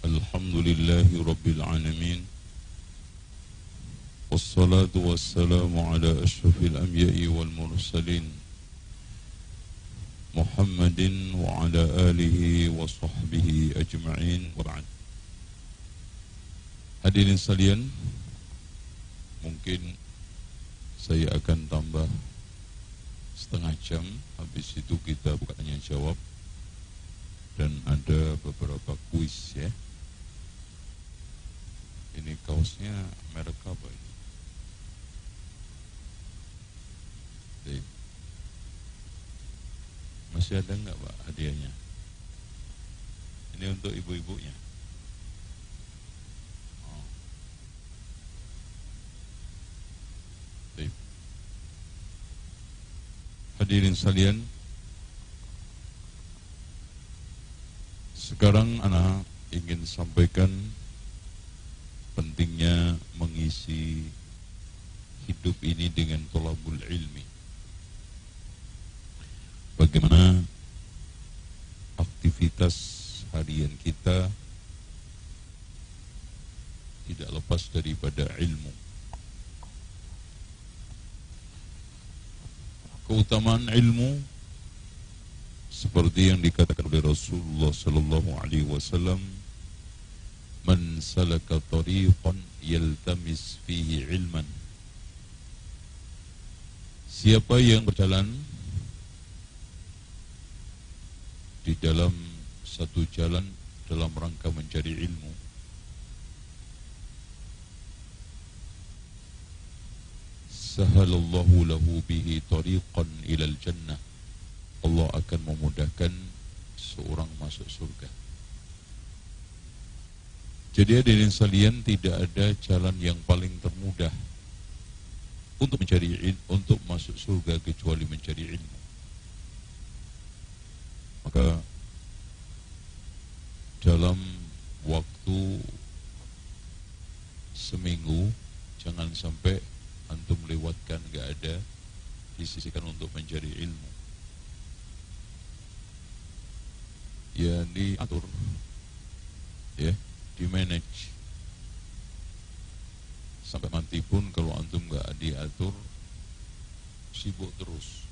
Alhamdulillahi Rabbil Alamin. Wassalatu wassalamu ala ashrafil anbiya'i wal mursalin Muhammadin wa ala alihi wa sahbihi ajma'in wa ba'd. Hadirin sekalian, mungkin saya akan tambah setengah jam. Habis itu kita buka tanya jawab dan ada beberapa kuis ya. Ini kaosnya merek apa ini? Masih ada enggak Pak hadiahnya? Ini untuk ibu-ibunya. Hadirin sekalian, sekarang anak ingin sampaikan pentingnya mengisi hidup ini dengan thalabul ilmi. Bagaimana aktivitas harian kita tidak lepas daripada ilmu. Keutamaan ilmu seperti yang dikatakan oleh Rasulullah sallallahu alaihi wasallam, man salaka tariqan yaltamis fihi ilman. Siapa yang berjalan di dalam satu jalan dalam rangka mencari ilmu, sahalallahu lahu bihi tariqan ilal jannah. Allah akan memudahkan seorang masuk surga. Jadi hadirin sekalian, tidak ada jalan yang paling termudah untuk masuk surga kecuali mencari ilmu. Maka dalam waktu seminggu jangan sampai antum lewatkan, gak ada disisihkan untuk mencari ilmu. Ya diatur, ya di manage. Sampai mati pun kalau antum gak diatur, sibuk terus.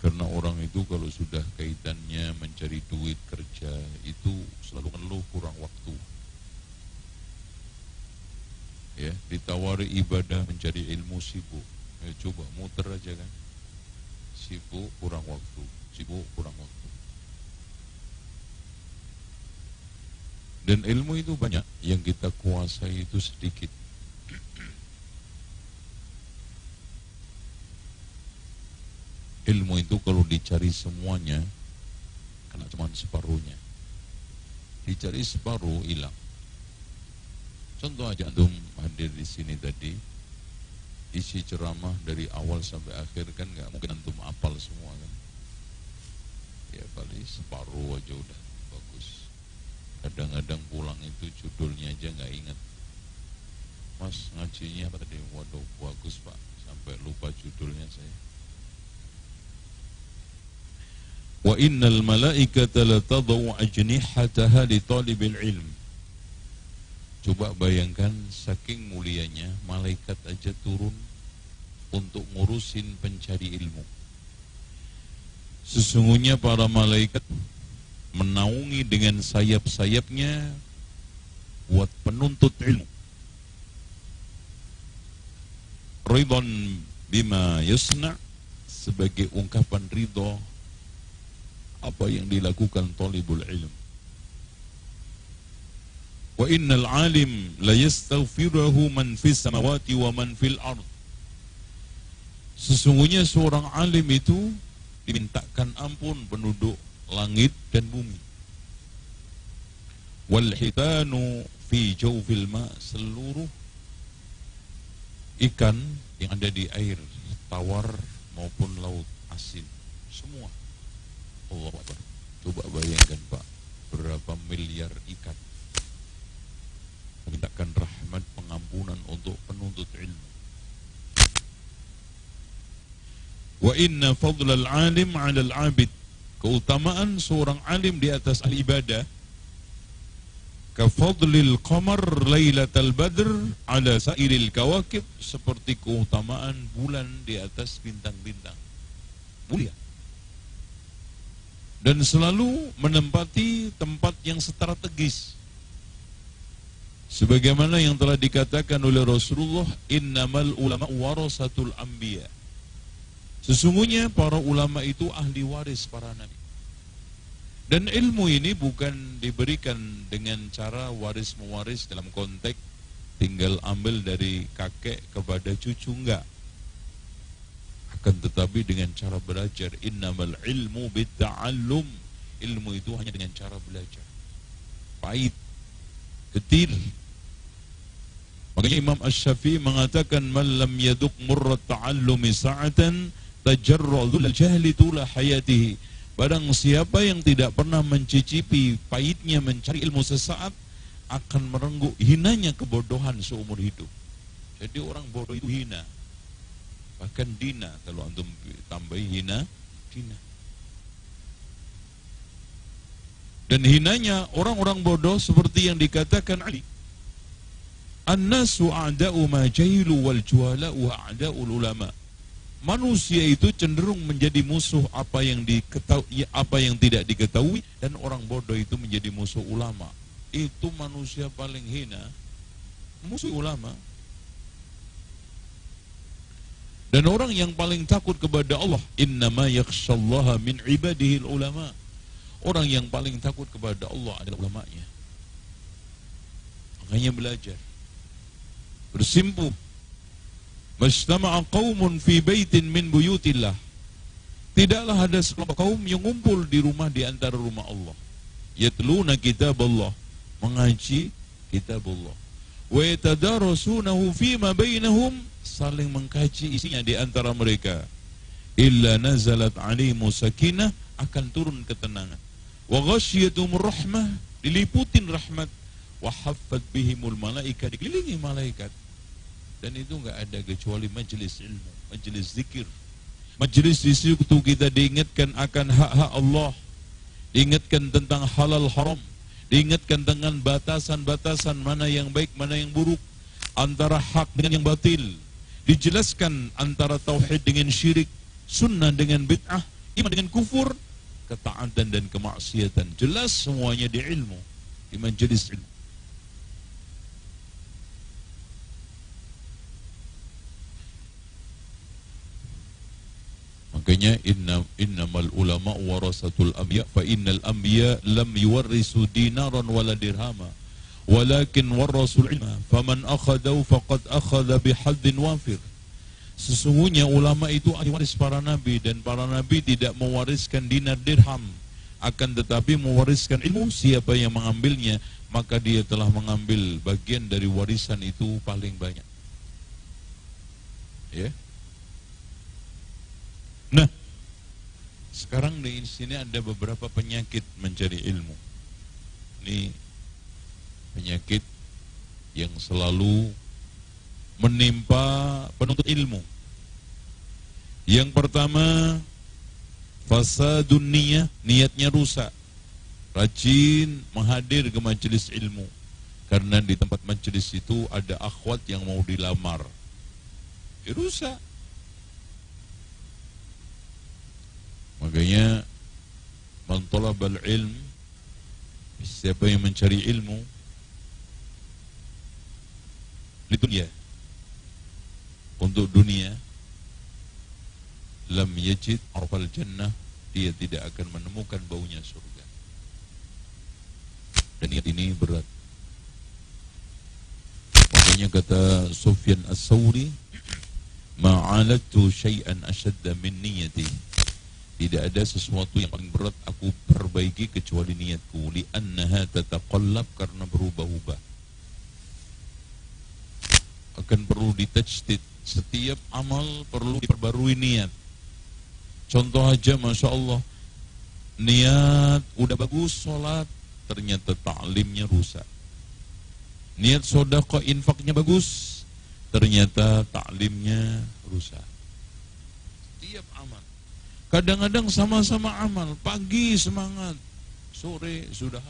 Karena orang itu kalau sudah kaitannya mencari duit, kerja, itu selalu ngeluh kurang waktu. Ya, ditawari ibadah, mencari ilmu, sibuk. Ya, coba muter aja kan. Sibuk kurang waktu, sibuk kurang waktu. Dan ilmu itu banyak, yang kita kuasai itu sedikit. Ilmu itu kalau dicari semuanya, kena cuma separuhnya. Dicari separuh, hilang. Contoh aja antum hadir di sini tadi, isi ceramah dari awal sampai akhir kan nggak mungkin antum apal semua kan. Ya paling separuh aja udah bagus. Kadang-kadang pulang itu judulnya aja nggak ingat. Mas ngajinya apa tadi? Waduh bagus Pak, sampai lupa judulnya saya. Wa innal malaikata la tadau ajnihataha li talibil ilm. Coba bayangkan saking mulianya malaikat aja turun untuk ngurusin pencari ilmu. Sesungguhnya para malaikat menaungi dengan sayap-sayapnya buat penuntut ilmu. Ridwan bima yusna, sebagai ungkapan ridho apa yang dilakukan talibul ilm. Wa innal alim la yastaghfiruhu man fis samawati wa man fil ard. Sesungguhnya seorang alim itu dimintakan ampun penduduk langit dan bumi. Wal hitanu fi jawfil ma, seluruh ikan yang ada di air tawar maupun laut asin, semua. Allahu Akbar. Coba bayangkan Pak, berapa miliar ikan memintakan rahmat pengampunan untuk penuntut ilmu. Wa inna fadlal alim 'alal 'abid, keutamaan seorang alim di atas ahli ibadah Kafadlil qamar lailatal badr ala sairil kawakib, seperti keutamaan bulan di atas bintang-bintang. Mulia. Dan selalu menempati tempat yang strategis. Sebagaimana yang telah dikatakan oleh Rasulullah, innamal ulama warasatul anbiya. Sesungguhnya para ulama itu ahli waris para nabi. Dan ilmu ini bukan diberikan dengan cara waris-mewaris dalam konteks tinggal ambil dari kakek kepada cucu, enggak. Akan tetapi dengan cara belajar. Innamal ilmu bitta'allum. Ilmu itu hanya dengan cara belajar. Pahit, getir. Makanya Imam Asy-Syafi'i mengatakan, man lam yaduk murrat ta'allumi sa'atan tajarrudul jahli tula hayatihi. Barang siapa yang tidak pernah mencicipi pahitnya mencari ilmu sesaat, akan merenggut hinanya kebodohan seumur hidup. Jadi orang bodoh itu hina, bahkan dina. Kalau antum tambahi hina, dina. Dan hinanya orang-orang bodoh seperti yang dikatakan Ali, an-nasu a'da'u ma jahilu wal juhala'u a'da'ul ulama. Manusia itu cenderung menjadi musuh apa yang diketahui, apa yang tidak diketahui, dan orang bodoh itu menjadi musuh ulama. Itu manusia paling hina, musuh ulama. Dan orang yang paling takut kepada Allah, innama yakhshallaha min ibadihi ulama. Orang yang paling takut kepada Allah adalah ulamanya. Makanya belajar, bersimpuh. Majtama'a qaumun fi baitin min buyutillah. Tidaklah ada sekelompok kaum yang ngumpul di rumah di antara rumah Allah. Yatluna kitab Allah, mengaji kitab Allah. Wa yatadarasunahu fima bainahum, saling mengkaji isinya di antara mereka. Illa nazalat alaihimu sakinah, akan turun ketenangan. Wa ghasyiyatumur rahmah, diliputin rahmat. Wa haffat bihimul malaika, dikelilingi malaikat. Dan itu enggak ada kecuali majelis ilmu, majelis zikir. Majelis di situ kita diingatkan akan hak-hak Allah, diingatkan tentang halal haram, diingatkan dengan batasan-batasan mana yang baik, mana yang buruk, antara hak dengan yang batil. Dijelaskan antara tauhid dengan syirik, sunnah dengan bid'ah, iman dengan kufur, ketaatan dan kemaksiatan. Jelas semuanya di ilmu, di majelis ilmu. Makanya innamal ulama warasatul anbiya, fa innal anbiya lam yuwarrisu dinaran wala dirhama walakin warasul ilma faman akhadahu faqad akhadha bihaddin wafir. Sesungguhnya ulama itu ahli waris para nabi, dan para nabi tidak mewariskan dinar dirham, akan tetapi mewariskan ilmu. Siapa yang mengambilnya, maka dia telah mengambil bagian dari warisan itu paling banyak. Ya. Nah, sekarang di sini ada beberapa penyakit mencari ilmu. Ini penyakit yang selalu menimpa penuntut ilmu. Yang pertama, fasadun niyah, niatnya rusak. Rajin menghadir ke majelis ilmu, karena di tempat majelis itu ada akhwat yang mau dilamar. Rusak. Makanya man talabal ilm, siapa yang mencari ilmu di dunia, untuk dunia, lam yajid arfal jannah, dia tidak akan menemukan baunya surga. Dan niat ini berat. Makanya kata Sufyan As-Sawri, ma'alatu syai'an asyadda min niyati. Tidak ada sesuatu yang paling berat aku perbaiki kecuali niatku. Li'annaha tataqallab, karena berubah-ubah. Akan perlu ditajdid. Setiap amal perlu diperbarui niat. Contoh aja, Masya Allah, niat udah bagus sholat, ternyata ta'limnya rusak. Niat sodaqah infaknya bagus, ternyata ta'limnya rusak. Setiap amal. Kadang-kadang sama-sama amal, pagi semangat, sore sudah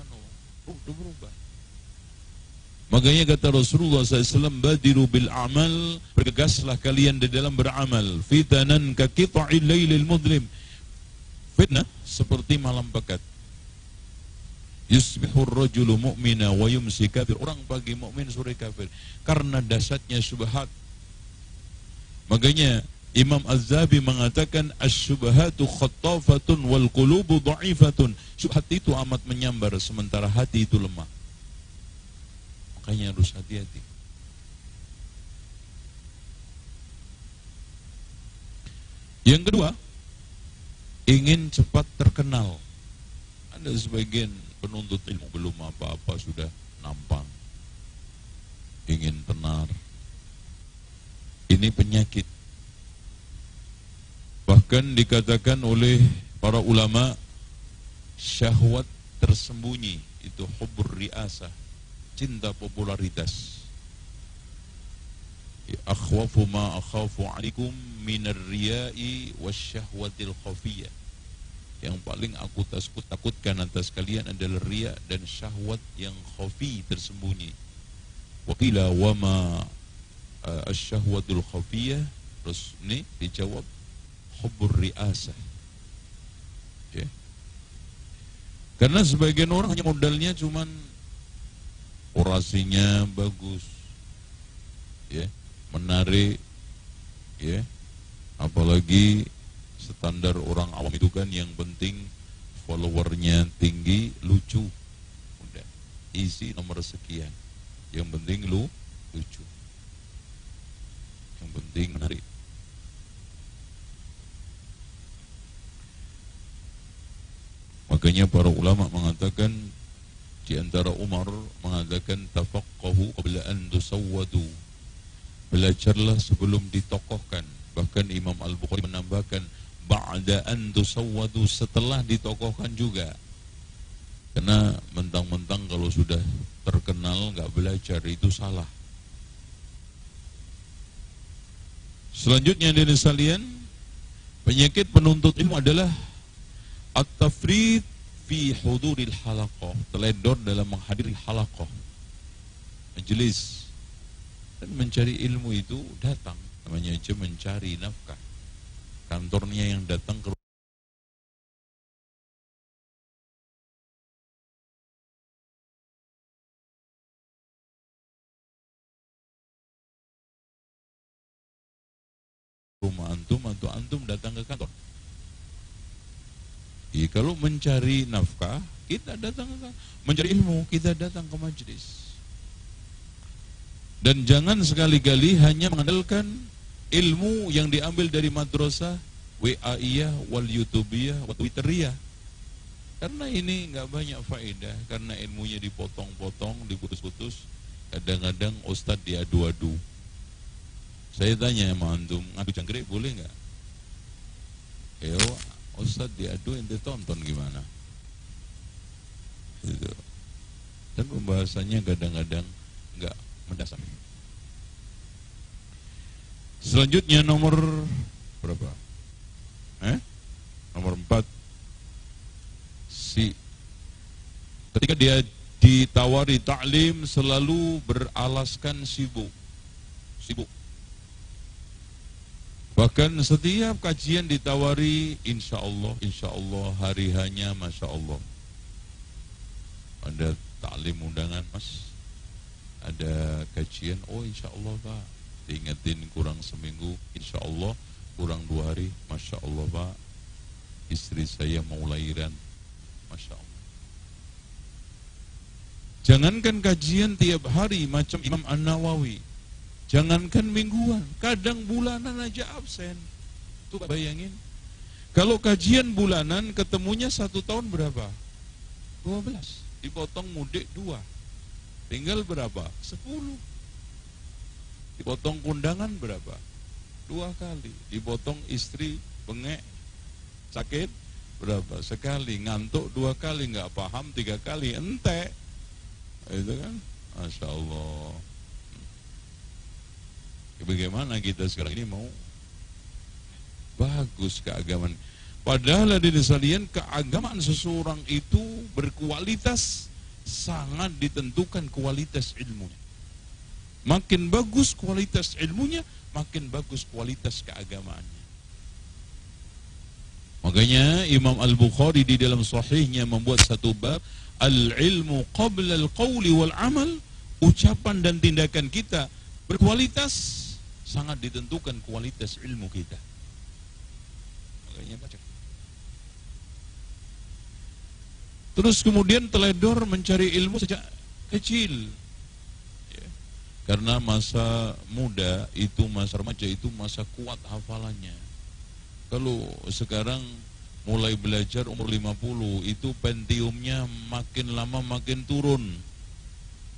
udah berubah. Makanya kata Rasulullah SAW, badiru bil amal, bergegaslah kalian di dalam beramal. Fitanan ka qita'il lailil mudlim. Fitnah seperti malam pekat. Yusbihur rajulu mu'mina wa yumsi kafir. Orang pagi mukmin, sore kafir. Karena dahsyatnya syubhat. Makanya Imam Az-Zahabi mengatakan asy-syubhatu khattafatun wal qulubu dha'ifatun. Syubhat itu amat menyambar sementara hati itu lemah. Makanya harus hati-hati. Yang kedua, ingin cepat terkenal. Ada sebagian penuntut ilmu belum apa-apa sudah nampang, ingin tenar. Ini penyakit. Bahkan dikatakan oleh para ulama, syahwat tersembunyi itu hubbur riasah, cinta popularitas. Akhwafu ma akhafu alaikum minar riya'i wasyahwatil khafiyah. Yang paling aku takutkan atas kalian adalah riya dan syahwat yang khafi, tersembunyi. Wa qila wa ma asyahwatul khafiyah. Terus ini dijawab hubbur riasah. Okay. Karena sebagian orang hanya modalnya cuman orasinya bagus, ya, menarik, ya, apalagi standar orang awam itu kan yang penting followernya tinggi, lucu, udah isi nomor sekian, yang penting lucu, yang penting menarik. Makanya para ulama mengatakan, di antara Umar mengatakan tafaqqahu qabla an tusawwadu. Belajarlah sebelum ditokohkan. Bahkan Imam Al-Bukhari menambahkan ba'da an tusawwadu, setelah ditokohkan juga. Karena mentang-mentang kalau sudah terkenal enggak belajar itu salah. Selanjutnya dari sekalian, penyakit penuntut ilmu adalah at-tafrid fi huduril halaqah, teledor dalam menghadiri halaqah, majelis. Dan mencari ilmu itu datang, namanya aja mencari nafkah. Kantornya yang datang ke rumah antum atau antum datang ke kantor. Kalau mencari nafkah, kita datang ke kantor. Mencari ilmu, kita datang ke majelis. Dan jangan sekali-kali hanya mengandalkan ilmu yang diambil dari madrasah, WA-iyah, wal YouTubiyah, wal Twitteriyah. Karena ini nggak banyak faedah, karena ilmunya dipotong-potong, diputus-putus. Kadang-kadang ustadz diadu-adu. Saya tanya sama antum, ngadu jangkrik boleh nggak? Ustadz diadu, ente tonton gimana? Gitu. Dan pembahasannya kadang-kadang nggak mendasar. Selanjutnya nomor berapa? Nomor 4. Ketika dia ditawari taklim selalu beralaskan sibuk. Bahkan setiap kajian ditawari insya Allah, hari hanya masya Allah. Ada taklim undangan mas, ada kajian, insya Allah Pak, diingetin kurang seminggu, insya Allah kurang 2 hari, masya Allah Pak, istri saya mau lahiran, masya Allah. Jangankan kajian tiap hari macam Imam An-Nawawi, jangankan mingguan, kadang bulanan aja absen. Tuh bayangin, kalau kajian bulanan ketemunya 1 tahun berapa? 12, dipotong mudik 2, tinggal berapa? 10. Dipotong kundangan berapa? 2 kali. Dipotong istri bengek sakit berapa? Sekali. Ngantuk 2 kali, nggak paham 3 kali, entek. Itu kan, masya Allah. Bagaimana kita sekarang ini mau bagus keagamaan? Padahal hadirin sekalian, keagamaan seseorang itu berkualitas sangat ditentukan kualitas ilmunya. Makin bagus kualitas ilmunya, makin bagus kualitas keagamaannya. Makanya Imam Al-Bukhari di dalam sahihnya membuat satu bab, al-ilmu qabla al-qawli wal-amal, ucapan dan tindakan kita berkualitas sangat ditentukan kualitas ilmu kita. Makanya baca. Terus kemudian teledor mencari ilmu sejak kecil. Ya. Karena masa muda itu, masa remaja itu masa kuat hafalannya. Kalau sekarang mulai belajar umur 50 itu pentiumnya makin lama makin turun.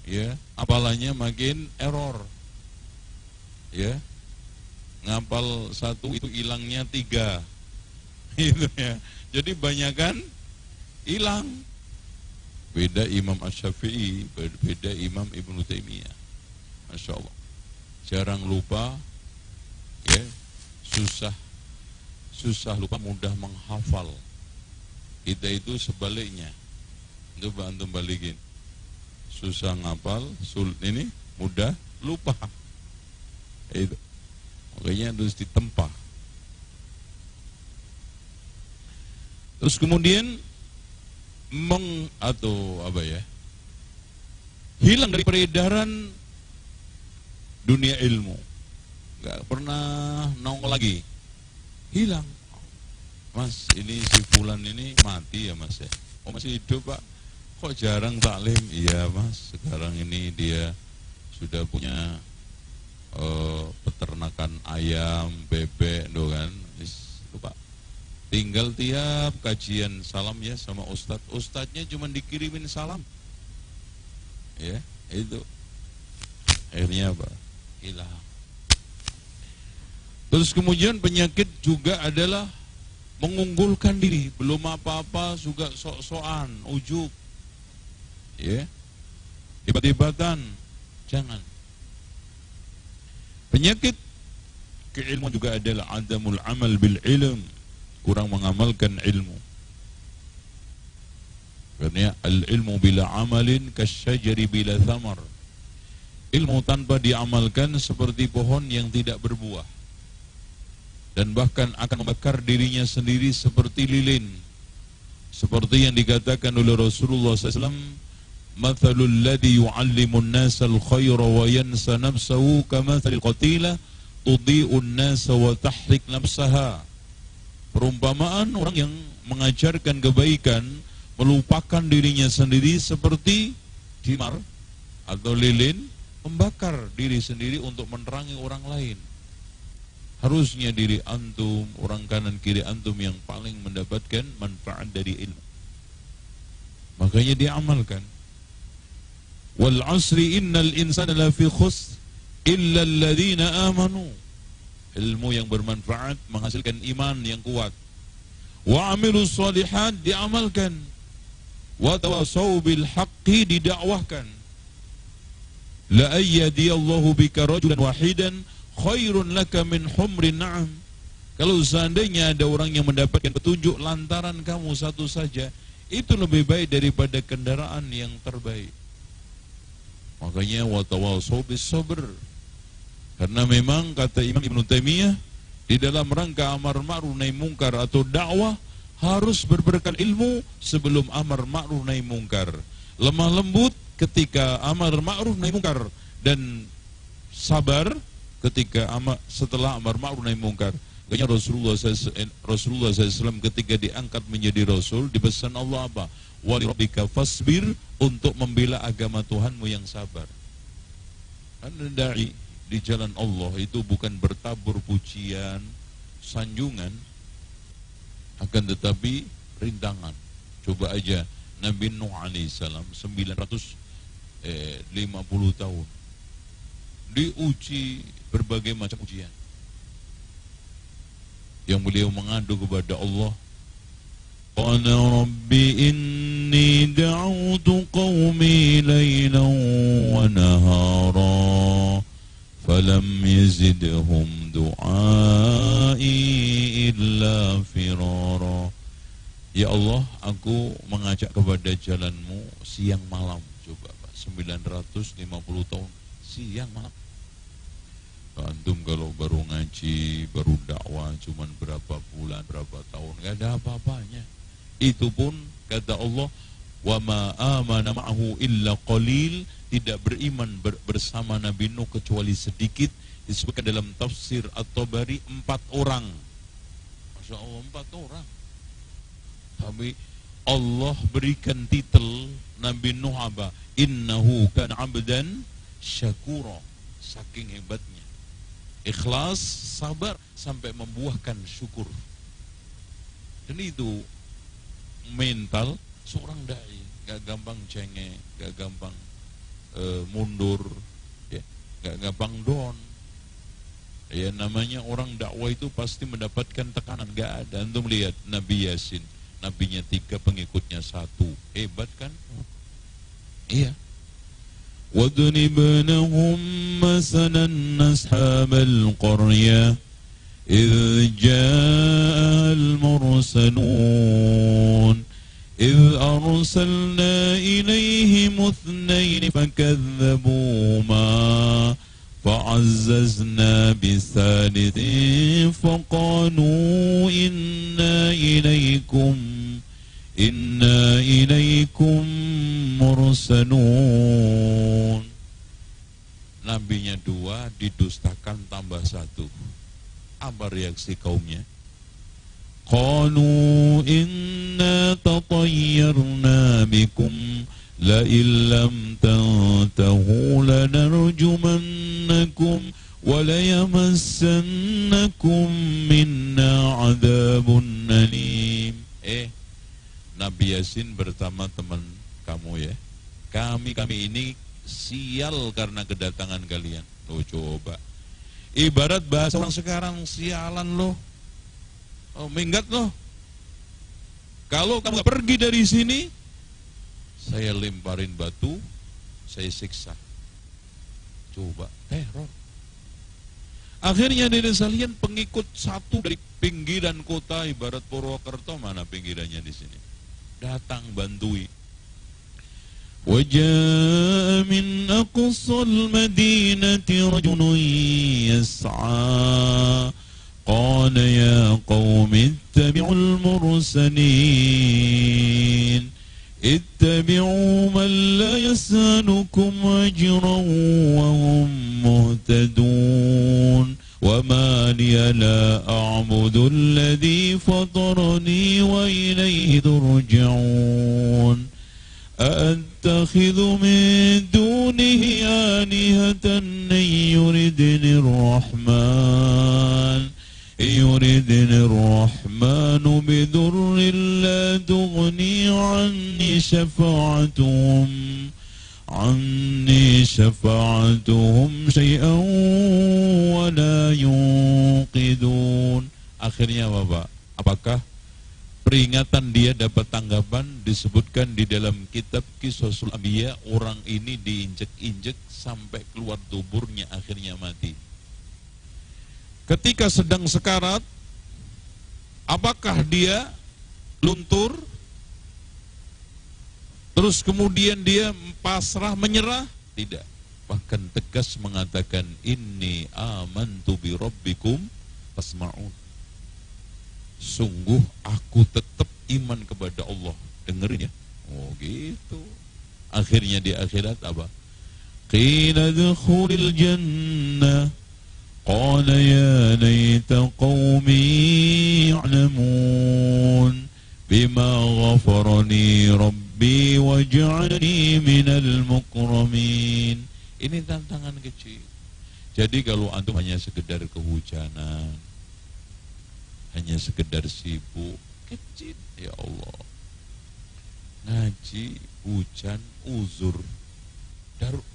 Ya, hafalannya makin error. Ya. Ngapal 1 itu hilangnya 3. Itu ya. Jadi banyakan hilang. Beda Imam Asy-Syafi'i, beda Imam Ibnu Taimiyah. Masya Allah. Jarang lupa, ya, susah lupa, mudah menghafal. Kita itu sebaliknya. Coba antum balikin. Susah ngapal, ini mudah lupa. Itu. Makanya harus ditempa. Terus kemudian hilang dari peredaran dunia ilmu, nggak pernah nongol lagi, hilang. Mas, ini si Fulan ini mati ya Mas ya? Oh masih hidup Pak? Kok jarang taklim? Iya Mas, sekarang ini dia sudah punya peternakan ayam, bebek, kan? Lupa. Tinggal tiap kajian salam ya sama ustadznya cuma dikirimin salam, ya itu akhirnya apa? Hilang. Terus kemudian penyakit juga adalah mengunggulkan diri, belum apa-apa juga sok-sokan, ujub, ya, hebat-hebatan, jangan. Penyakit keilmuan juga adalah adamul amal bil ilm, kurang mengamalkan ilmu. Karena al-ilmu bila amalin kasyajari bila thamar. Ilmu tanpa diamalkan seperti pohon yang tidak berbuah, dan bahkan akan membakar dirinya sendiri seperti lilin. Seperti yang dikatakan oleh Rasulullah SAW, mathalul ladhi yu'allimun nasa al-khayra wa yansa nafsahu kamathalil qatila tudhi'un nasa wa tahrik nafsaha. Perumpamaan orang yang mengajarkan kebaikan melupakan dirinya sendiri seperti himar atau lilin membakar diri sendiri untuk menerangi orang lain. Harusnya diri antum, orang kanan kiri antum yang paling mendapatkan manfaat dari ilmu. Makanya diamalkan. Wal asri innal insana lafi khusr illa alladhina amanu. Ilmu yang bermanfaat menghasilkan iman yang kuat. Wa amilus shalihat diamalkan. Wa tawassaw bil haqqi didakwahkan. La ayyadiyallahu bika rajulan wahidan khairun laka min humrin na'am. Kalau seandainya ada orang yang mendapatkan petunjuk lantaran kamu satu saja, itu lebih baik daripada kendaraan yang terbaik. Makanya wa tawassaw bis sabr. Karena memang kata Imam Ibnu Taimiyah, di dalam rangka amar ma'ruf nahi mungkar atau dakwah harus berbekal ilmu sebelum amar ma'ruf nahi mungkar. Lemah lembut ketika amar ma'ruf nahi mungkar, dan sabar ketika setelah amar ma'ruf nahi mungkar. Kayaknya Rasulullah SAW ketika diangkat menjadi Rasul, dipesan Allah apa? Wa li rabbika fasbir, untuk membela agama Tuhanmu yang sabar. Anda dai di jalan Allah itu bukan bertabur pujian, sanjungan, akan tetapi rintangan. Coba aja Nabi Nuh alaihissalam 950 tahun diuji berbagai macam ujian, yang beliau mengadu kepada Allah. Qala rabbi inni da'utu qaumi laylan wa nahara falam yazidhum du'ai illa firara. Ya Allah, aku mengajak kepada jalanmu siang malam. Coba Pak, 950 tahun siang malam. Antum kalau baru ngaji, baru dakwah cuman berapa bulan, berapa tahun, gak ada apa-apanya. Itu pun kata Allah, wa ma amana ma'ahu illa qalil, tidak beriman bersama Nabi Nuh kecuali sedikit. Disebutkan dalam tafsir At-Tabari 4 orang. Masya Allah, 4 orang. Tapi Allah berikan titel Nabi Nuh apa? Innahu kana 'abdan syakura. Saking hebatnya. Ikhlas, sabar sampai membuahkan syukur. Dan itu mental seorang dai, gak gampang cengeng, gak gampang mundur, ya, gak gampang down. Ya, namanya orang dakwah itu pasti mendapatkan tekanan. Gak ada. Antum lihat Nabi Yasin, nabinya 3, pengikutnya 1. Hebat kan? Iya. وَاضْرِبْ لَهُم مَّثَلًا أَصْحَابَ الْقَرْيَةِ إِذْ جَاءَ الْمُرْسَلُونَ إِذْ أَرْسَلْنَا إِلَيْهِمُ 2 فَكَذَّبُوهُمَا فَعَزَّزْنَا بِثَالِثٍ فَقَالُوا Inna ilaikum mursalun. Nabinya 2 didustakan tambah 1. Apa reaksi kaumnya? Qalu inna tatayyarna bikum la illam tantahu lanarjumannakum wa la yamassannakum minna adzabun alim. Nabi Yasin bersama teman kamu ya. Kami ini sial karena kedatangan kalian. Loh coba. Ibarat bahasa orang sekarang, sialan loh. Oh, minggat loh. Kalau kamu gak pergi dari sini, saya lemparin batu, saya siksa. Coba, teror. Akhirnya dari sekalian pengikut 1 dari pinggiran kota ibarat Purwokerto, mana pinggirannya di sini? Datang bantui. Wajah min aqsal madinati rajulun yas'a qala ya qaumi ittabi'ul mursalin ittabi'u man la yas'alukum ajran wa hum muhtadun وَمَا لِيَ لَا أَعْبُدُ الَّذِي فَطَرَنِي وَإِلَيْهِ تُرْجَعُونَ أَأَتَّخِذُ مِن دُونِهِ آلِهَةً إِن يُرِدْنِ الرَّحْمَنُ بِضُرٍّ لَّا تُغْنِي عني شفاعتهم شيئا ولا ينقذون. Akhirnya Bapak, apakah peringatan dia dapat tanggapan? Disebutkan di dalam kitab Qisasul Anbiya, orang ini diinjek-injek sampai keluar tuburnya, akhirnya mati. Ketika sedang sekarat, apakah dia luntur? Terus kemudian dia pasrah, menyerah? Tidak. Bahkan tegas mengatakan, inni amantu bi rabbikum fasma'un. Sungguh aku tetap iman kepada Allah. Dengerin ya. Oh gitu. Akhirnya di akhirat apa? Qila dkhulil jannah. Qala ya laita qaumi ya'lamun bima ghafarani rabbi waj'alni minal mukramin. Ini tantangan kecil. Jadi kalau antum hanya sekedar kehujanan, hanya sekedar sibuk, kecil, ya Allah. Ngaji, hujan, uzur,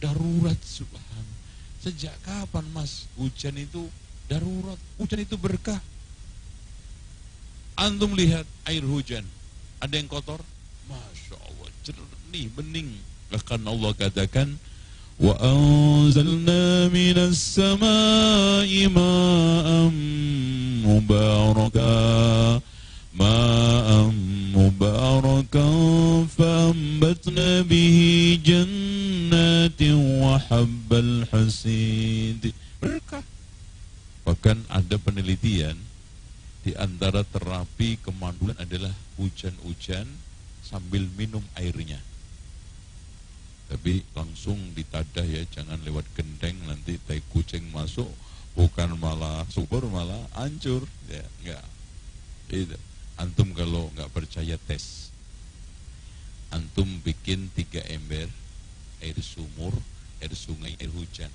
darurat, subhan. Sejak kapan Mas hujan itu darurat? Hujan itu berkah. Antum lihat air hujan, ada yang kotor? Masya Allah, jernih, bening. Bahkan Allah katakan, wa anzalna minas samai ma'am mubaraka مباركا فأنبتنا به جنات وحب الحصيد. Berkah. Bahkan ada penelitian di antara terapi kemandulan adalah hujan-hujan sambil minum airnya. Tapi langsung ditadah ya, jangan lewat genteng, nanti tai kucing masuk, bukan malah subur malah hancur. Ya, enggak. Itu. Antum kalau enggak percaya tes. Antum bikin 3 ember air sumur, air sungai, air hujan.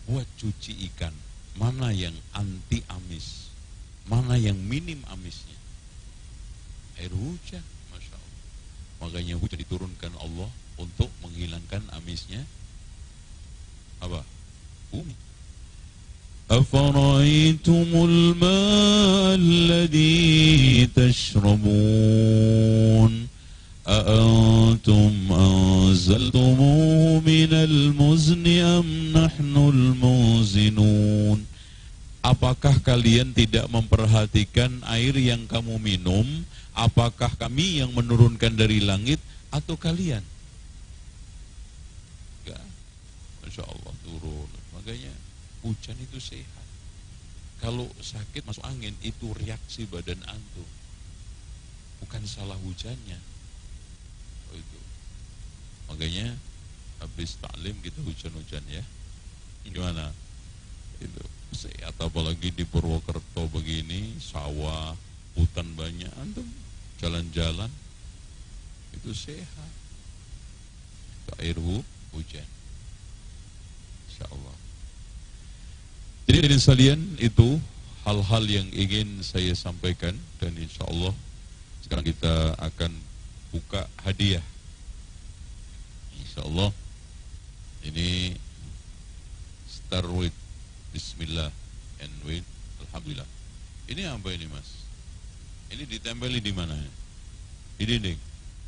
Buat cuci ikan. Mana yang anti amis? Mana yang minim amisnya? Air hujan, Masya Allah. Makanya hujan diturunkan Allah untuk menghilangkan amisnya apa? Bumi. Afara'aytumul ma'a alladhi tashrabun أأنتم أنزلتموه من المزن أم نحن الموزنون. Apakah kalian tidak memperhatikan air yang kamu minum? Apakah kami yang menurunkan dari langit atau kalian? Enggak. Masya Allah turun. Makanya hujan itu sehat. Kalau sakit masuk angin itu reaksi badan antum, bukan salah hujannya. Itu. Makanya habis taklim kita hujan-hujan ya. Gimana? Itu sehat, apalagi di Purwokerto begini, sawah, hutan banyak, antum jalan-jalan itu sehat. Itu air hujan. Insyaallah. Jadi dari sekalian itu hal-hal yang ingin saya sampaikan, dan insyaallah sekarang kita akan buka hadiah. Insyaallah ini start with Bismillah and with Alhamdulillah. Ini apa ini Mas? Ini ditempeli di mana? Di dinding.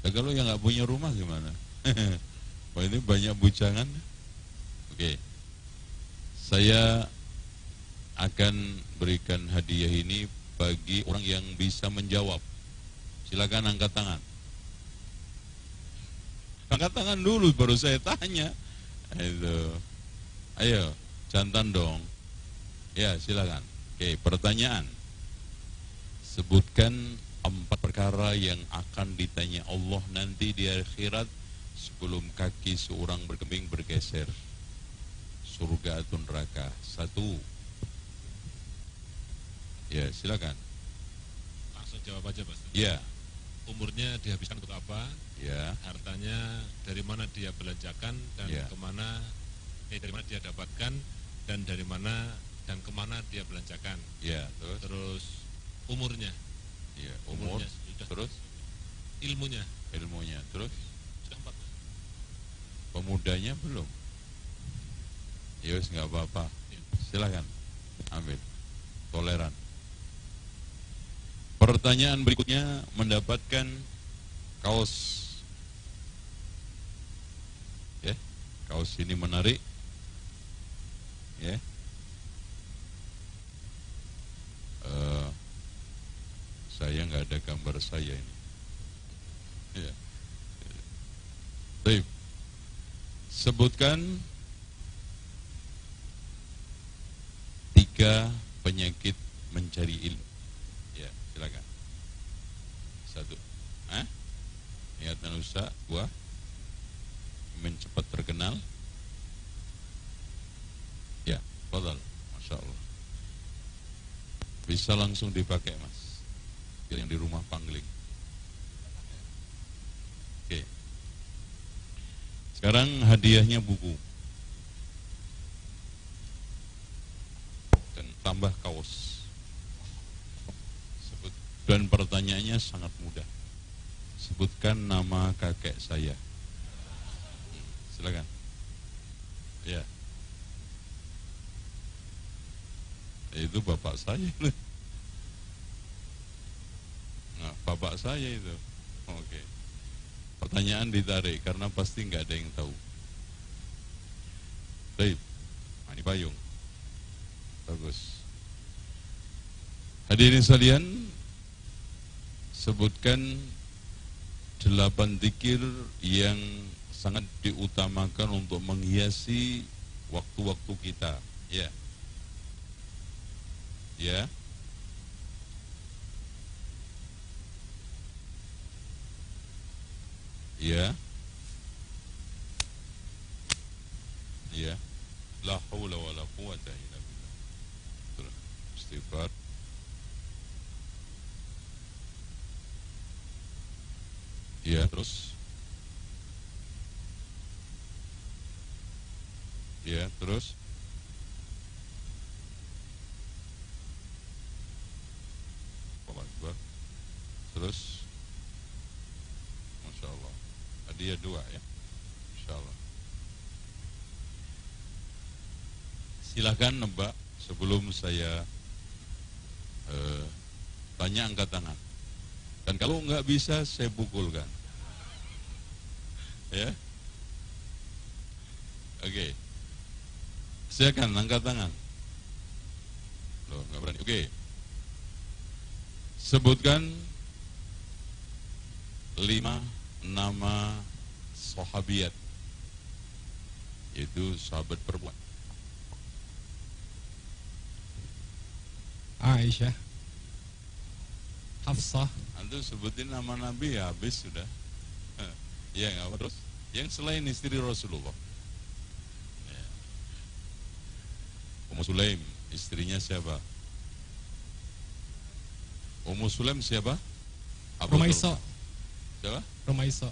Nah, kalau yang nggak punya rumah gimana? Wah, ini banyak bujangan. Oke. Saya akan berikan hadiah ini bagi orang yang bisa menjawab. Silakan angkat tangan. Angkat tangan dulu baru saya tanya. Ayo, jantan dong. Ya, silakan. Oke, pertanyaan. Sebutkan 4 perkara yang akan ditanya Allah nanti di akhirat sebelum kaki seorang berkembing bergeser. Surga atau neraka. 1. Ya, silakan. Langsung jawab aja, Pak. Ya. Umurnya dihabiskan untuk apa? Ya. Hartanya dari mana dia belanjakan dan Ya. dari mana dia dapatkan dan dari mana dan kemana dia belanjakan. Ya, Terus umurnya. Ya, umur. Umurnya sudah. Terus Ilmunya. Terus Sudah 4. pemudanya belum. Ya wis nggak apa-apa. Silakan ambil. Toleran. Pertanyaan berikutnya mendapatkan kaos. Ya, kaos ini menarik. Ya. Saya nggak ada gambar saya ini. Ya. Baik. Sebutkan 3 penyakit mencari ilmu. Ya, silakan. 1. Niat manusia. 2. Mencepat terkenal. Ya, fadhal. Masya Allah. Bisa langsung dipakai Mas. Yang di rumah pangling. Oke. Sekarang hadiahnya buku. Dan tambah kaos. Dan pertanyaannya sangat mudah. Sebutkan nama kakek saya. Silakan. Ya. Itu bapak saya. Nah, bapak saya itu. Oke. Pertanyaan ditarik karena pasti nggak ada yang tahu. Baik. Ini payung. Bagus. Hadirin sekalian, sebutkan 8 zikir yang sangat diutamakan untuk menghiasi waktu-waktu kita. Ya. Ya. Ya. Ya. La haula wala quwata illa billah. Terus istighfar. Ya, terus. Ya, terus. Allahu Akbar. Terus. Masya Allah. Hadiah 2 ya. Insya Allah. Silakan nebak sebelum saya tanya, angkat tangan. Dan kalau nggak bisa saya pukulkan. Ya. Oke. Silakan angkat tangan. Loh, nggak berani. Oke. Sebutkan 5 nama sahabiat, yaitu sahabat perempuan. Aisyah, Hafsah. Antum sebutin nama Nabi ya habis sudah. Ya nggak apa, terus yang selain istri Rasulullah. Ya. Ummu Sulaim, istrinya siapa? Ummu Sulaim siapa? Romaiso. Siapa? Romaiso.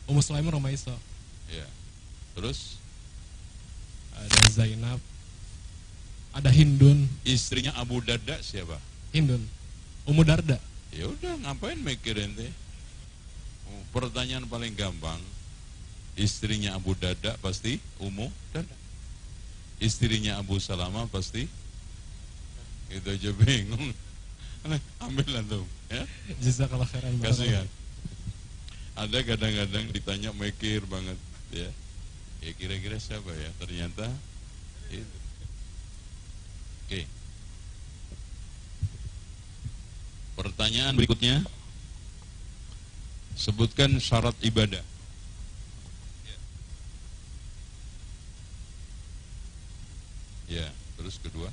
Ummu Sulaim Romaiso. Ya. Terus Ada Zainab. Ada Hindun. istrinya Abu Darda siapa? Hindun. Ummu Darda. Ya udah, ngapain mikir ente? Pertanyaan paling gampang. Istrinya Abu Darda pasti Ummu Darda. Istrinya Abu Salamah pasti. Itu aja bingung. Ambil antum, ya. Jazakallah khairan. Kasihan. Ada kadang-kadang ditanya mikir banget, ya. Ya kira-kira siapa ya? Ternyata itu. Oke. Pertanyaan berikutnya. Sebutkan syarat ibadah. Ya, terus kedua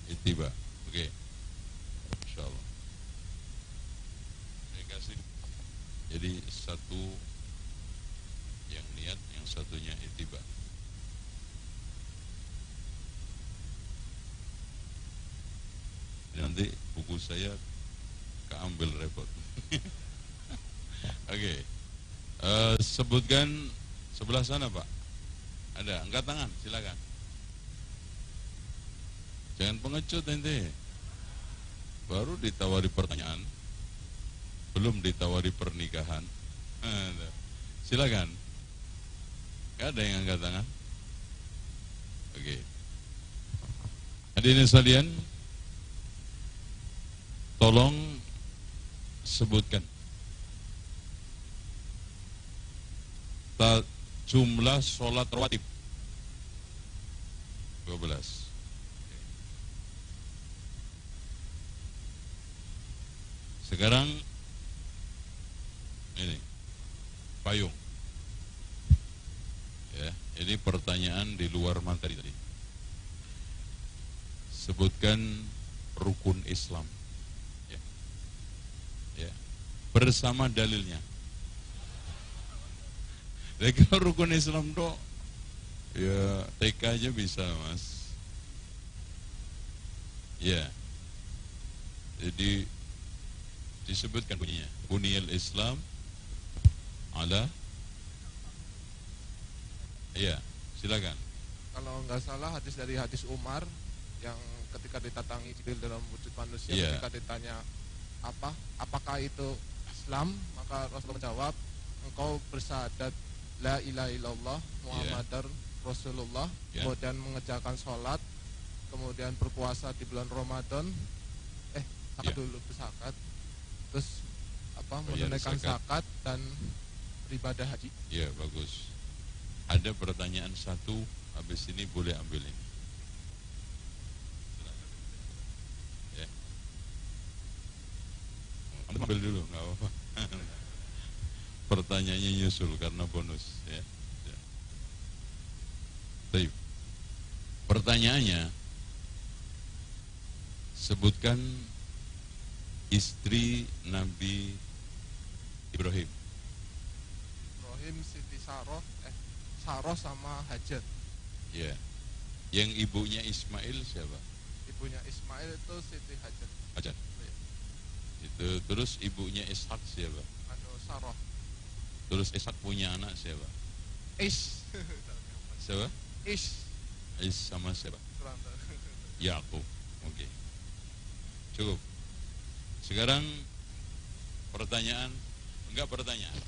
ittiba. Oke. Insyaallah. Saya kasih. Jadi satu yang niat, yang satunya ittiba. Nanti buku saya keambil repot. Oke. Sebutkan sebelah sana, Pak. Ada, angkat tangan, silakan. Jangan pengecut ente. Baru ditawari pertanyaan, belum ditawari pernikahan. Silakan. Gak ada yang angkat tangan. Oke. Hadirin sekalian, tolong sebutkan jumlah sholat rawatib 12. Sekarang ini payung. Ya, ini pertanyaan di luar materi tadi. Sebutkan rukun Islam. Ya. Ya. Bersama dalilnya. Kalau rukun Islam dok, ya TK aja bisa, Mas. Ya. Jadi disebutkan bunyinya. Buniyal Islam ala. Ya, silakan. Kalau nggak salah hadis Umar yang ketika ditatangi Jibril dalam wujud manusia, Yeah. ketika ditanya apakah itu Islam, maka Rasulullah menjawab, engkau bersyahadat la ilaha illallah Muhammadar Rasulullah, Yeah. kemudian mengerjakan sholat, kemudian berpuasa di bulan Ramadan, zakat Yeah. dulu berzakat, terus Bayar menunaikan zakat. zakat dan beribadah haji. Ya, bagus. Ada pertanyaan satu, habis ini boleh ambil ini. Ya. Ambil dulu, nggak apa-apa. pertanyaannya nyusul karena bonus ya. Baik. Pertanyaannya, sebutkan istri Nabi Ibrahim. Ibrahim, Siti Saroh, Saroh sama Hajar. Ya. Yang ibunya Ismail siapa? Ibunya Ismail itu Siti Hajar. Hajar. Itu terus ibunya Ishak siapa? Saroh. Terus Ishak punya anak siapa? Ish. Siapa? Ish. Is sama siapa? Yakub. Oke. Cukup. Sekarang pertanyaan, enggak pertanyaan.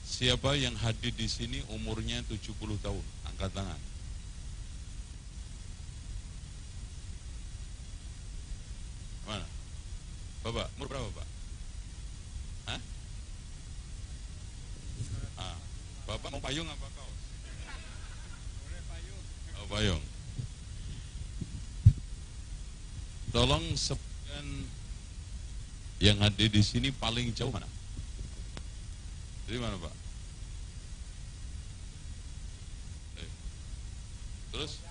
Siapa yang hadir di sini umurnya 70 tahun? Angkat tangan. Mana? Bapak, umur berapa, Pak? Hah? Bapak mau payung apa kaos? Oh, payung. Tolong sebutkan yang hadir di sini paling jauh mana? Dari mana, Pak? Terus?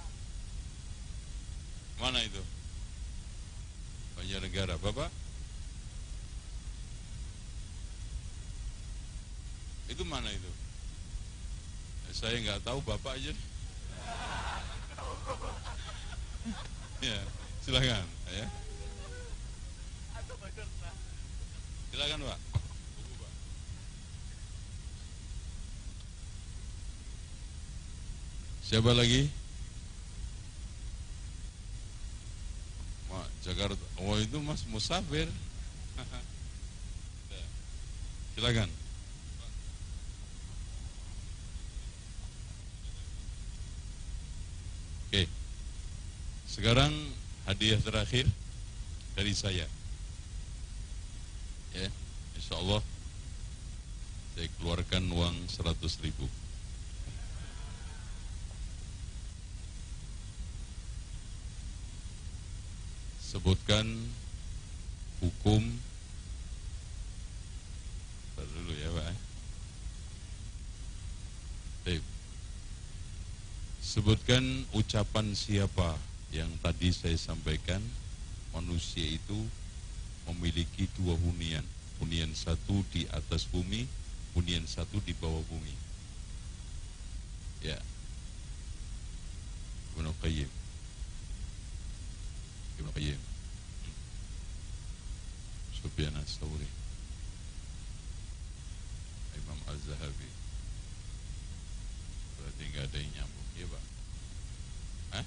Mana itu? Banjarnegara. Bapak? Itu mana itu? Saya nggak tahu, Bapak aja. Ya, silakan. Ya. Silakan, Pak. Siapa lagi? Jakarta. Oh, itu Mas musafir. Silakan. Oke. Sekarang hadiah terakhir dari saya. Ya, insyaallah saya keluarkan uang 100.000. Sebutkan hukum. Bentar dulu ya, Pak. Baik. Sebutkan ucapan siapa yang tadi saya sampaikan, manusia itu memiliki dua hunian. Hunian satu di atas bumi, hunian satu di bawah bumi. Ya. Ibnu Qayyim. Ibnu Qayyim. Sufyan Ats-Tsauri. Imam Az-Zahabi. Berarti nggak ada yang nyambung, ya Pak? Hah?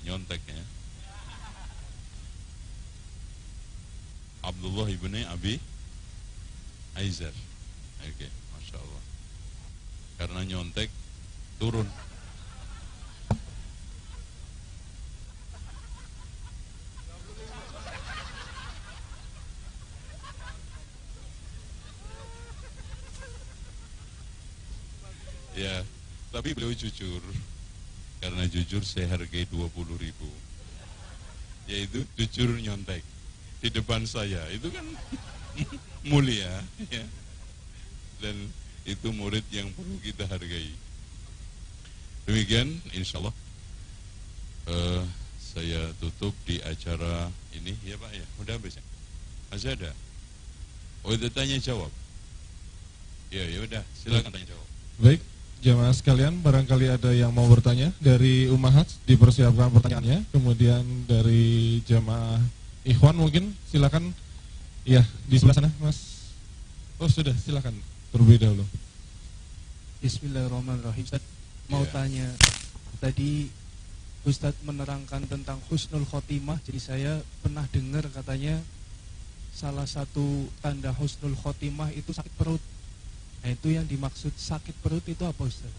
Nyonteknya. Abdullah ibni Abi Aizar. Oke, Masya Allah. Karena nyontek turun. Ya, tapi beliau jujur. Karena jujur saya hargai 20.000. Yaitu jujur nyontek di depan saya. Itu kan mulia, ya. Dan itu murid yang perlu kita hargai. Demikian, insya Allah saya tutup di acara ini, ya Pak ya. Udah habis ya? Masih ada? Oh, itu tanya jawab. Ya, ya udah, silakan tanya jawab. Baik, jamaah sekalian, barangkali ada yang mau bertanya dari Ummahat, dipersiapkan pertanyaannya. Kemudian dari jamaah Ikhwan mungkin, silakan. Ya, di sebelah sana, Mas. Oh sudah, silakan. Terlebih dahulu. Bismillahirrahmanirrahim. Ustaz, mau tanya, tadi Ustaz menerangkan tentang husnul khotimah. Jadi saya pernah dengar katanya salah satu tanda husnul khotimah itu sakit perut. Nah, itu yang dimaksud sakit perut itu apa, Ustaz?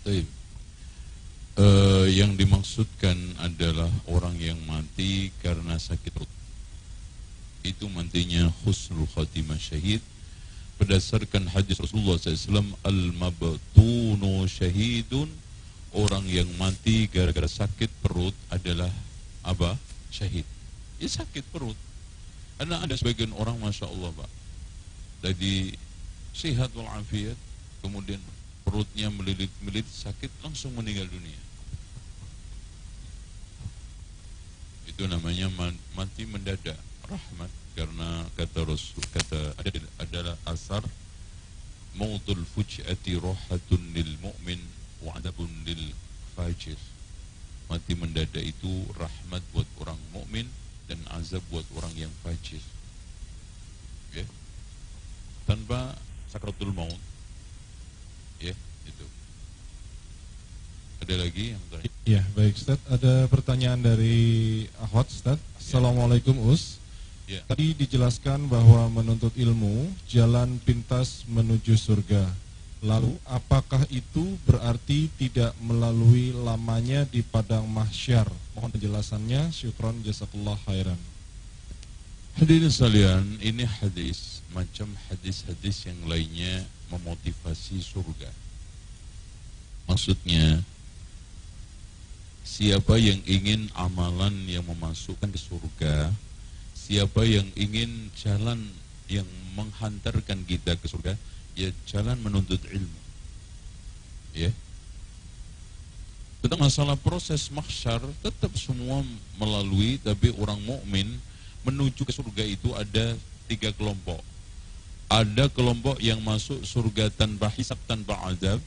Baik. Yang dimaksudkan adalah orang yang mati karena sakit perut. Itu matinya husnul khatimah syahid. Berdasarkan hadis Rasulullah SAW, al-mabtunu syahidun, orang yang mati gara-gara sakit perut adalah apa? Syahid. Ya sakit perut. Karena ada sebagian orang, Masya Allah Pak, jadi sehat walafiat, kemudian perutnya melilit-melilit, sakit, langsung meninggal dunia. Itu namanya mati mendadak, rahmat. Karena kata Rasul, adalah asar, mautul fuj'ati rohatun lil mu'min wa adabun lil fajir. Mati mendadak itu rahmat buat orang mukmin dan azab buat orang yang fajir. Ya. Tanpa sakratul maut. Ya, itu. Ada lagi yang tanya? Ya, baik Ustaz. Ada pertanyaan dari Ahwat Ustaz. Assalamualaikum Us. Ya. Tadi dijelaskan bahwa menuntut ilmu jalan pintas menuju surga. Lalu apakah itu berarti tidak melalui lamanya di padang mahsyar? Mohon penjelasannya. Syukron jazakallah khairan. Hadirin sekalian, ini hadis macam hadis-hadis yang lainnya memotivasi surga. Maksudnya, siapa yang ingin amalan yang memasukkan ke surga, siapa yang ingin jalan yang menghantarkan kita ke surga, ya jalan menuntut ilmu. Ya. Tentang masalah proses mahsyar tetap semua melalui, tapi orang mukmin menuju ke surga itu ada 3 kelompok. Ada kelompok yang masuk surga tanpa hisab, tanpa azab.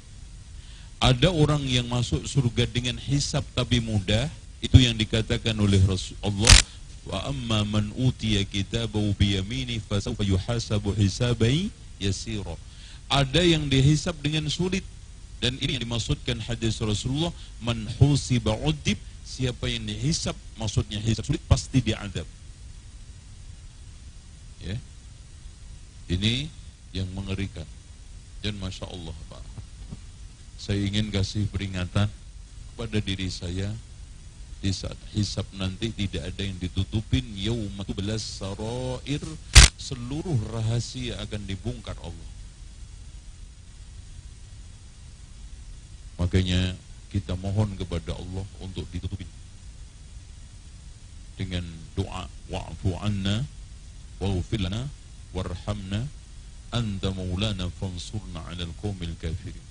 Ada orang yang masuk surga dengan hisab tapi mudah. Itu yang dikatakan oleh Rasulullah, wa amma man utiya kitabahu biyamini fasawfa yuhasabu hisaban yasira. Ada yang dihisab dengan sulit, dan ini yang dimaksudkan hadis Rasulullah, man husiba udib, siapa yang dihisab, maksudnya hisab sulit pasti diadab. Ya. Ini yang mengerikan. Dan Masya Allah Pak, saya ingin kasih peringatan kepada diri saya, di saat hisab nanti tidak ada yang ditutupin. Yauma tublas sarair, seluruh rahasia akan dibongkar Allah. Makanya kita mohon kepada Allah untuk ditutupin dengan doa, wa'fu anna waghfir lana warhamna anta maulana fansurna 'alal qaumil kafirin.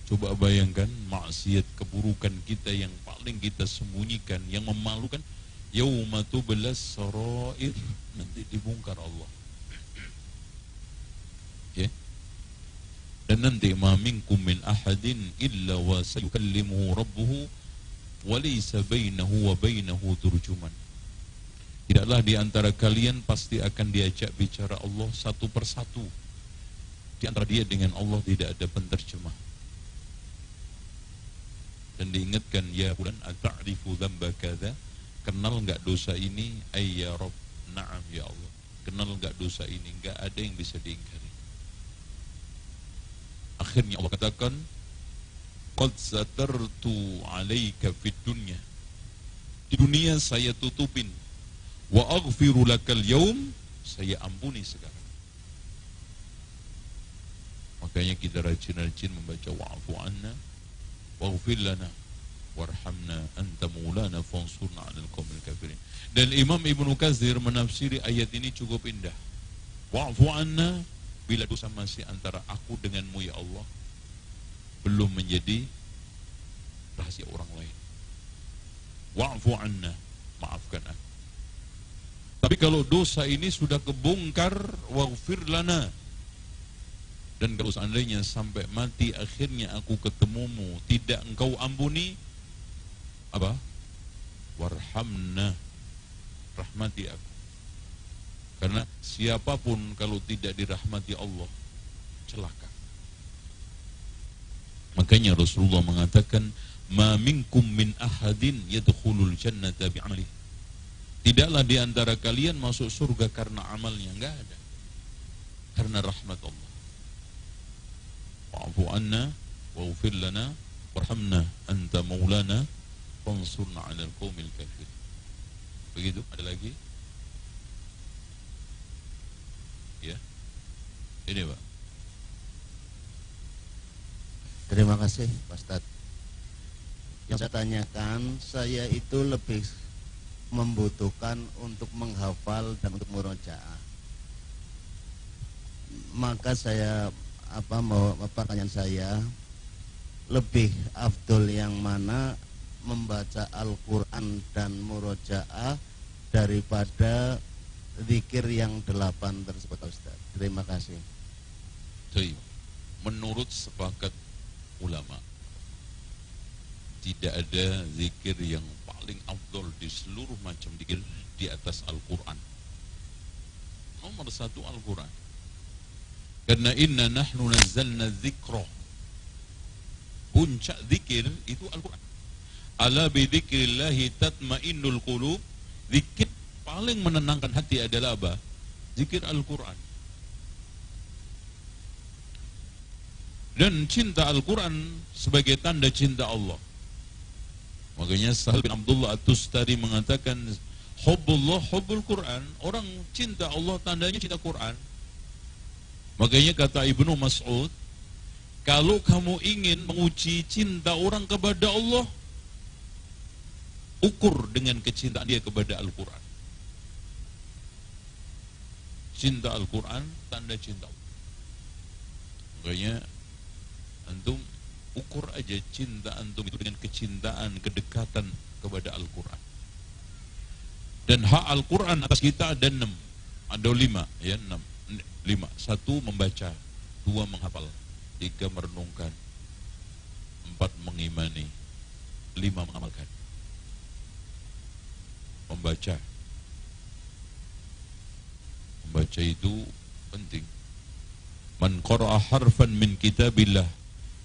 Coba bayangkan maksiat, keburukan kita yang paling kita sembunyikan, yang memalukan, yauma tublas sarair, nanti dibongkar Allah. Ya. Dan nanti ma minkum min ahadin illa wa sayukallimuhu rabbuhu wa laysa bainahu wa bainahu turjuman. Tidaklah di antara kalian pasti akan diajak bicara Allah satu persatu. Di antara dia dengan Allah tidak ada penterjemah. Dan diingatkan, ya fulan ata'rifu dzamba kadza, kenal enggak dosa ini? Ay ya Rabb, na'am ya Allah. Kenal enggak dosa ini? Enggak ada yang bisa diingkari. Akhirnya Allah katakan, qad satartu 'alaika fid dunya. Di dunia saya tutupin. Wa aghfiru lakal yaum, saya ampuni sekarang. Makanya kita rajin-rajin membaca wa'fu anna waghfir lana warhamna anta maulana fansurna 'alal qaumil kafirin. Dan Imam Ibnu Katsir menafsiri ayat ini cukup indah. Wa'fu anna, bila dosa masih antara aku denganmu ya Allah, belum menjadi rahasia orang lain. Wa'fu anna, maafkan aku. Tapi kalau dosa ini sudah kebongkar, waghfir lana, dan kalau seandainya sampai mati akhirnya aku ketemumu tidak engkau ampuni, apa? Warhamna, rahmati aku. Karena siapapun kalau tidak dirahmati Allah celaka. Makanya Rasulullah mengatakan, ma minkum min ahadin yadkhulul jannata bi'amalihi. Tidaklah di antara kalian masuk surga karena amalnya, enggak ada. Karena rahmat Allah. Wa'fu anna waghfir lana warhamna anta maulana fansurna 'alal qaumil kafirin. Begitu, ada lagi? Ya. Ini Pak. Terima kasih Pak Ustadz. Yang saya tanyakan, saya itu lebih membutuhkan untuk menghafal dan untuk murojaah. Maka saya pertanyaan saya, lebih afdol yang mana, membaca Al-Quran dan murojaah daripada zikir yang 8 tersebut, Ustaz? Terima kasih. Menurut sepakat ulama, tidak ada zikir yang paling afdol di seluruh macam zikir di atas Al-Quran. Nomor 1 Al-Quran. Karena inna nahnu nazzalna dzikra. Puncak zikir itu Al-Quran. Ala bi dzikrillahi tatmainnul qulub. Zikir paling menenangkan hati adalah apa? Zikir Al-Quran. Dan cinta Al-Quran sebagai tanda cinta Allah. Makanya Sahal bin Abdullah At-Tustari mengatakan, hubbullah hubbul Quran. Orang cinta Allah tandanya cinta Quran. Makanya kata Ibnu Mas'ud, kalau kamu ingin menguji cinta orang kepada Allah, ukur dengan kecintaan dia kepada Al-Quran. Cinta Al-Quran tanda cinta Allah. Makanya antum ukur aja cinta antum itu dengan kecintaan, kedekatan kepada Al-Quran. Dan hak Al-Quran atas kita ada 6, ada 5, ya 6. 5. 1 membaca, 2 menghafal, 3 merenungkan, 4 mengimani, 5 mengamalkan. Membaca itu penting. Man qara'a harfan min kitabillah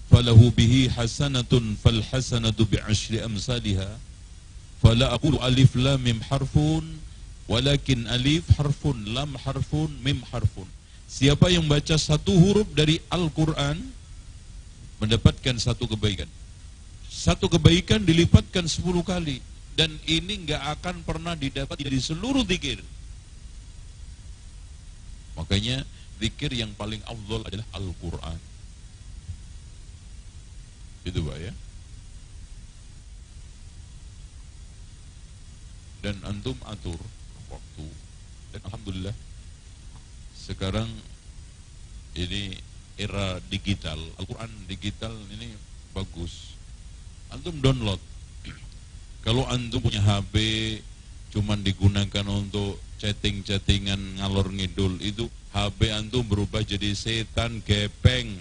falahu bihi hasanatun fal hasanatu bi'ashri amsalha fala aqulu alif lam mim harfun walakin alif harfun lam harfun mim harfun. Siapa yang baca 1 huruf dari Al-Quran mendapatkan 1 kebaikan. 1 kebaikan dilipatkan 10 kali. Dan ini nggak akan pernah didapat dari seluruh zikir. Makanya zikir yang paling afdal adalah Al-Quran. Itu Pak ya. Dan antum atur waktu. Dan alhamdulillah sekarang ini era digital, Al-Quran digital ini bagus. Antum download. Kalau antum punya HP cuman digunakan untuk chatting-chattingan ngalor ngidul, itu HP antum berubah jadi setan gepeng.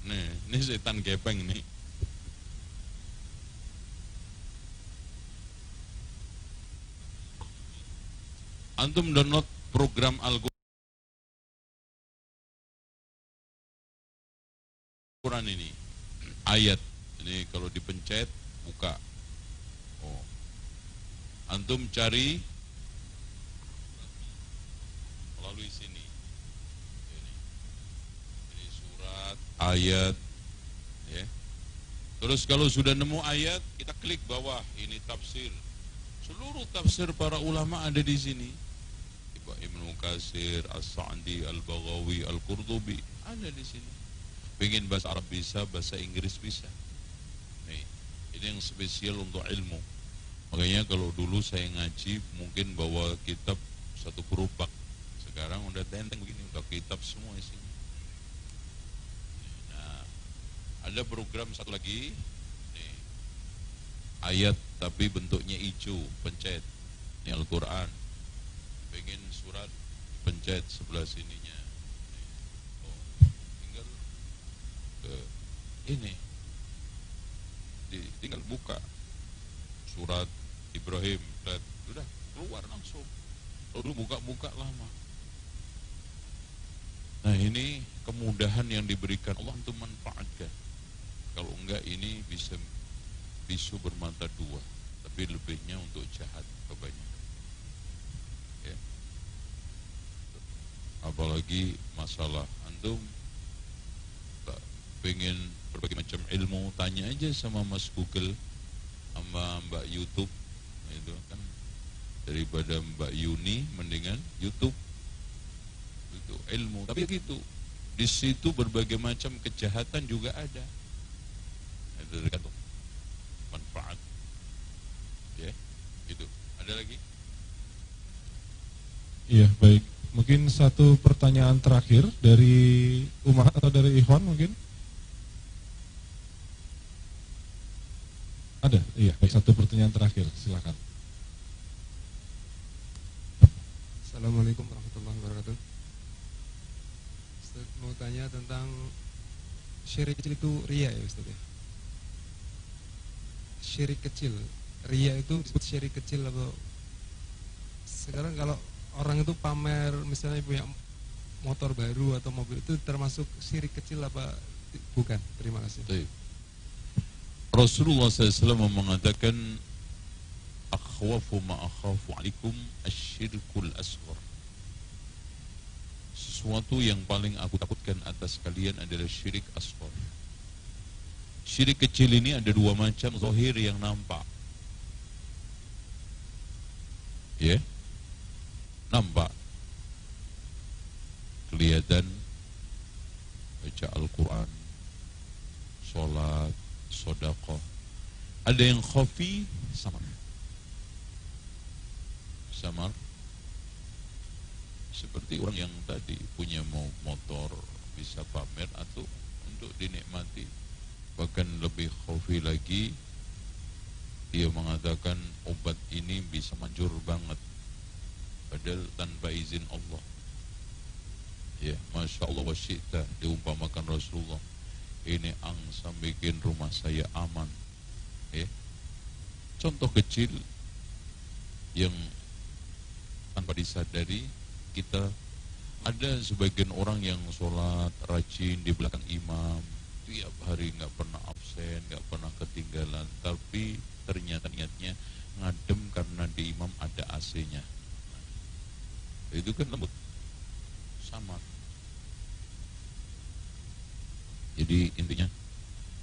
Nih, ini setan gepeng nih. Antum download program Al-Quran ini, ayat ini kalau dipencet buka. Oh, antum cari melalui sini. Ini surat, ayat, ya. Terus kalau sudah nemu ayat, kita klik bawah. Ini tafsir. Seluruh tafsir para ulama ada di sini. Ibnu Katsir, As-Sa'di, Al-Baghawi, Al-Qurtubi ada di sini. Pengen bahasa Arab bisa, bahasa Inggris bisa. Nih, ini yang spesial untuk ilmu. Makanya kalau dulu saya ngaji mungkin bawa kitab 1 gerobak. Sekarang udah tenteng begini, udah kitab semua isinya. Nah, ada program satu lagi. Nih, ayat tapi bentuknya hijau, pencet. Ini Al-Quran. Pengen surat, pencet sebelah sininya. Ini tinggal buka surat Ibrahim, sudah keluar langsung. Lalu buka lama. Nah, ini kemudahan yang diberikan Allah untuk manfaatkan. Kalau enggak ini bisa pisau bermata dua, tapi lebihnya untuk jahat kebanyakan. Ya. Apalagi masalah antum pengen berbagai macam ilmu, tanya aja sama Mas Google, sama Mbak YouTube, itu kan daripada Mbak Yuni mendingan YouTube itu ilmu. Tapi gitu, di situ berbagai macam kejahatan juga ada. Itu tergantung manfaat, ya, gitu. Ada lagi? Iya, baik. Mungkin satu pertanyaan terakhir dari Umar atau dari Ikhwan mungkin? Ada? Iya, baik, satu pertanyaan terakhir, silakan. Assalamualaikum warahmatullahi wabarakatuh. Ustaz mau tanya tentang syirik kecil itu riya ya Ustaz ya? Syirik kecil, riya itu disebut syirik kecil atau sekarang kalau orang itu pamer misalnya punya motor baru atau mobil itu termasuk syirik kecil apa bukan? Terima kasih. Baik. Rasulullah SAW mengatakan akhwafu ma akhafu alaikum asyirkul asghar. Sesuatu yang paling aku takutkan atas kalian adalah syirik asghar. Syirik kecil ini ada dua macam, zahir yang nampak. Ya. Nampak. Kelihatan baca Al-Quran, sholat, sedekah. Ada yang khafi, samar. Samar seperti orang yang tadi punya motor bisa pamer atau untuk dinikmati. Bahkan lebih khafi lagi, dia mengatakan obat ini bisa manjur banget padahal tanpa izin Allah. Ya, Masya Allah wa syi'ta, diumpamakan Rasulullah, ini angsa bikin rumah saya aman. Ya. Contoh kecil yang tanpa disadari kita, ada sebagian orang yang sholat rajin di belakang imam, tiap hari nggak pernah absen, nggak pernah ketinggalan, tapi ternyata niatnya ngadem karena di imam ada AC-nya. Itu kan lembut, samar. Jadi intinya,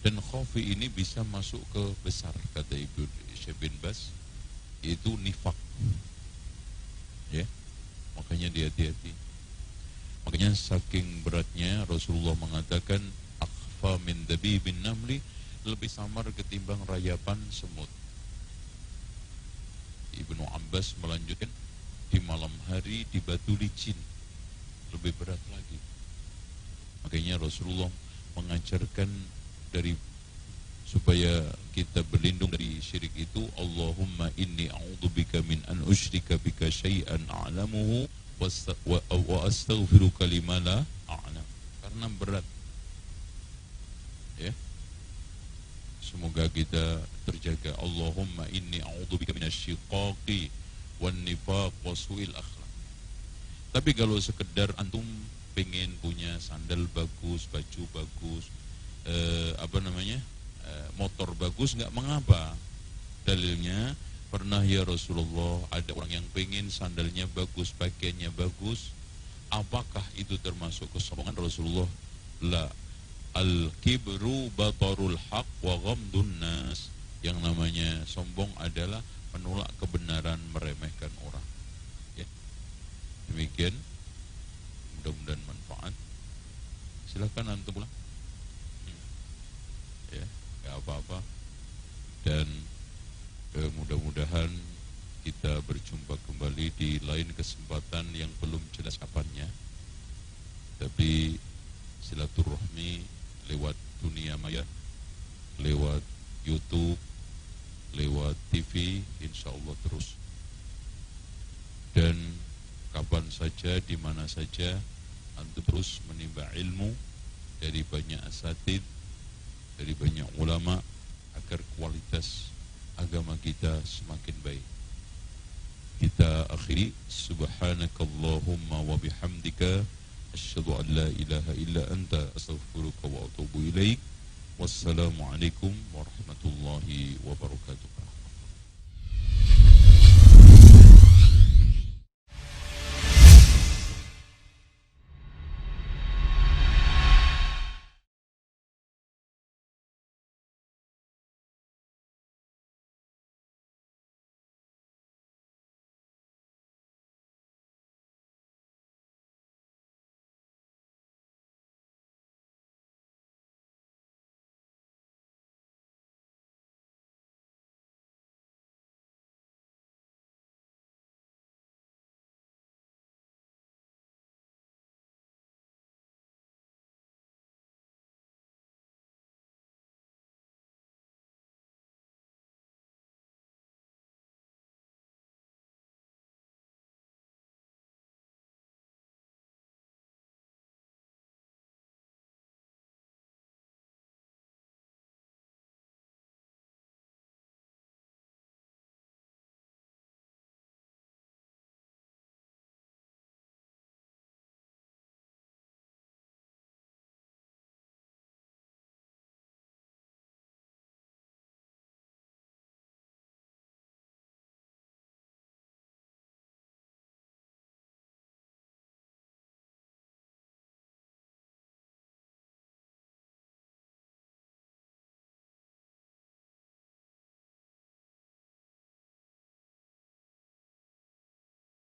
dan khafi ini bisa masuk ke besar, kata Ibu Syekh bin Bas, yaitu nifak. Ya, makanya hati-hati. Makanya saking beratnya Rasulullah mengatakan akhfa min dabibin namli, lebih samar ketimbang rayapan semut. Ibnu Abbas melanjutkan, di malam hari di batu licin, lebih berat lagi. Makanya Rasulullah mengajarkan dari supaya kita berlindung dari syirik itu, Allahumma inni a'udzubika min an usyrika bika syai'an a'lamuhu wa astaghfiruka lima la a'lam. Karena berat. Ya. Semoga kita terjaga. Allahumma inni a'udzubika minasyiqaqi wan nifaq wa su'il akhlaq. Tapi kalau sekedar antum pengen punya sandal bagus, baju bagus, motor bagus, nggak mengapa. Dalilnya, pernah ya Rasulullah, ada orang yang pengen sandalnya bagus, pakaiannya bagus. Apakah itu termasuk kesombongan? Rasulullah, la. Al-kibru batarul haq wa ghamdun nas. Yang namanya sombong adalah menolak kebenaran, meremehkan orang. Ya. Demikian, mudah-mudahan manfaat. Silakan antum pulang. Ya, nggak apa-apa. Dan mudah-mudahan kita berjumpa kembali di lain kesempatan yang belum jelas kapannya. Tapi silaturahmi lewat dunia maya, lewat YouTube, lewat TV, insya Allah terus. Dan kapan saja, di mana saja, antum terus menimba ilmu dari banyak asatid, dari banyak ulama, agar kualitas agama kita semakin baik. Kita akhiri, subhanakallahumma wa bihamdika, asyhadu an la ilaha illa anta, astaghfiruka wa atubu ilaik. Wassalamualaikum warahmatullahi wabarakatuh.